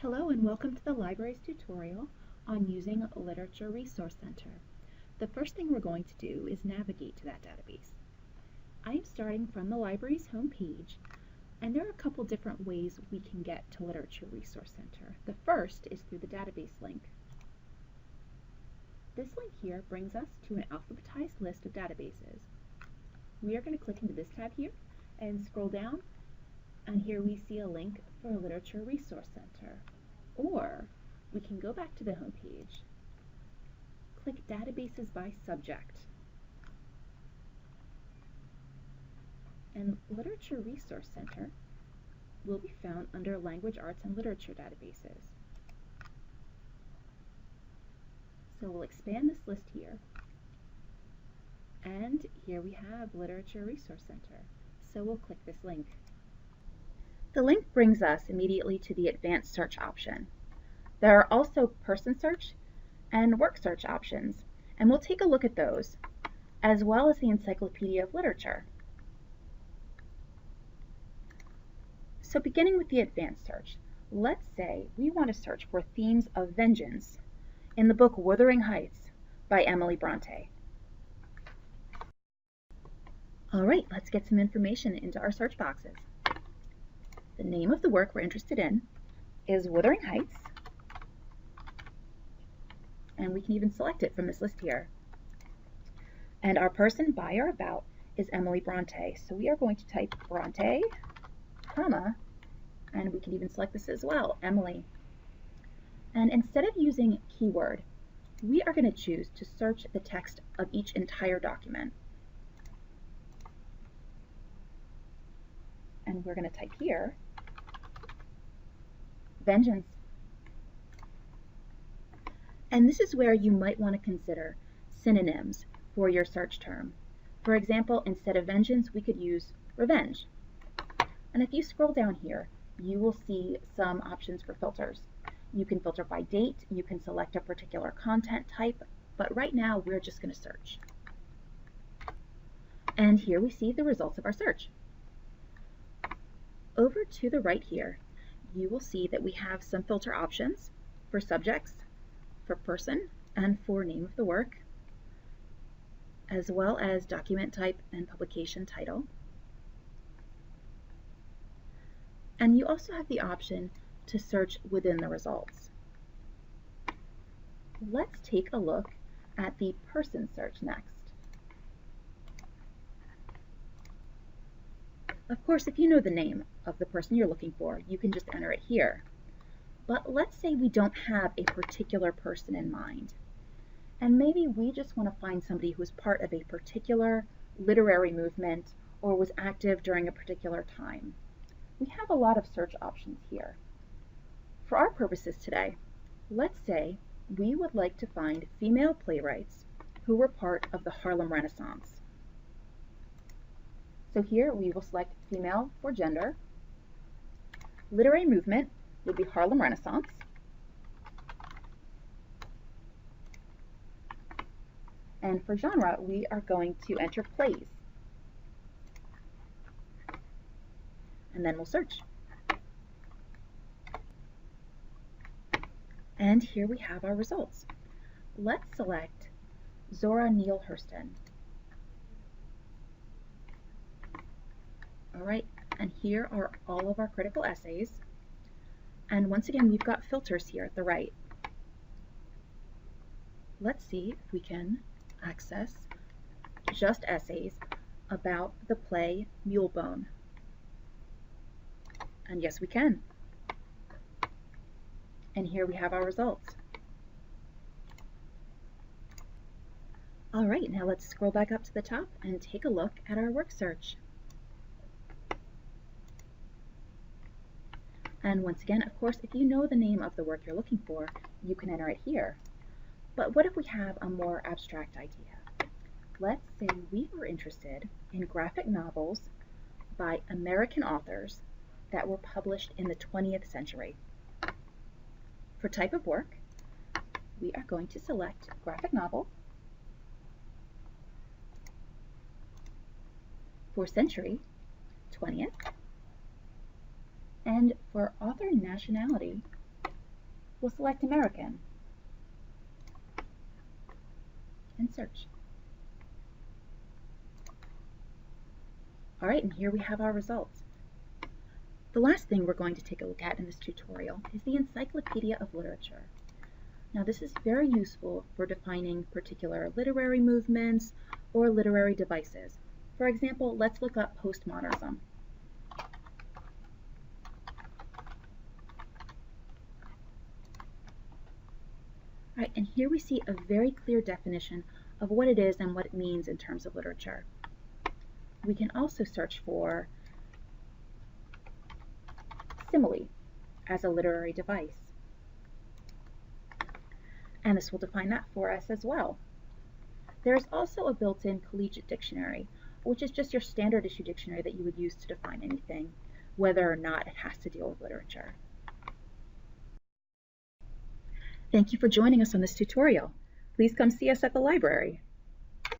Hello and welcome to the library's tutorial on using Literature Resource Center. The first thing we're going to do is navigate to that database. I am starting from the library's homepage, and there are a couple different ways we can get to Literature Resource Center. The first is through the database link. This link here brings us to an alphabetized list of databases. We are going to click into this tab here and scroll down, and here we see a link for Literature Resource Center. Or we can go back to the home page, click Databases by Subject, and Literature Resource Center will be found under Language Arts and Literature databases. So we'll expand this list here, and here we have Literature Resource Center. So we'll click this link. The link brings us immediately to the advanced search option. There are also person search and work search options, and we'll take a look at those, as well as the Encyclopedia of Literature. So beginning with the advanced search, let's say we want to search for themes of vengeance in the book Wuthering Heights by Emily Bronte. All right, let's get some information into our search boxes. The name of the work we're interested in is Wuthering Heights, and we can even select it from this list here. And our person, by, or about is Emily Bronte. So we are going to type Bronte, comma, and we can even select this as well, Emily. And instead of using keyword, we are going to choose to search the text of each entire document. And we're going to type here, vengeance. And this is where you might want to consider synonyms for your search term. For example, instead of vengeance, we could use revenge. And if you scroll down here, you will see some options for filters. You can filter by date, you can select a particular content type, but right now we're just going to search. And here we see the results of our search. Over to the right here, you will see that we have some filter options for subjects, for person, and for name of the work, as well as document type and publication title. And you also have the option to search within the results. Let's take a look at the person search next. Of course, if you know the name of the person you're looking for, you can just enter it here. But let's say we don't have a particular person in mind, and maybe we just want to find somebody who was part of a particular literary movement or was active during a particular time. We have a lot of search options here. For our purposes today, let's say we would like to find female playwrights who were part of the Harlem Renaissance. So here we will select female for gender. Literary movement would be Harlem Renaissance. And for genre, we are going to enter plays. And then we'll search. And here we have our results. Let's select Zora Neale Hurston. All right, and here are all of our critical essays. And once again, we've got filters here at the right. Let's see if we can access just essays about the play Mulebone. And yes, we can. And here we have our results. All right, now let's scroll back up to the top and take a look at our work search. And once again, of course, if you know the name of the work you're looking for, you can enter it here. But what if we have a more abstract idea? Let's say we were interested in graphic novels by American authors that were published in the 20th century. For type of work, we are going to select graphic novel. For century, 20th. And for author nationality, We'll select American and search. All right, and here we have our results. The last thing we're going to take a look at in this tutorial is the Encyclopedia of Literature. Now, this is very useful for defining particular literary movements or literary devices. For example, let's look up postmodernism. All right, and here we see a very clear definition of what it is and what it means in terms of literature. We can also search for simile as a literary device. And this will define that for us as well. There is also a built-in collegiate dictionary, which is just your standard issue dictionary that you would use to define anything, whether or not it has to deal with literature. Thank you for joining us on this tutorial. Please come see us at the library.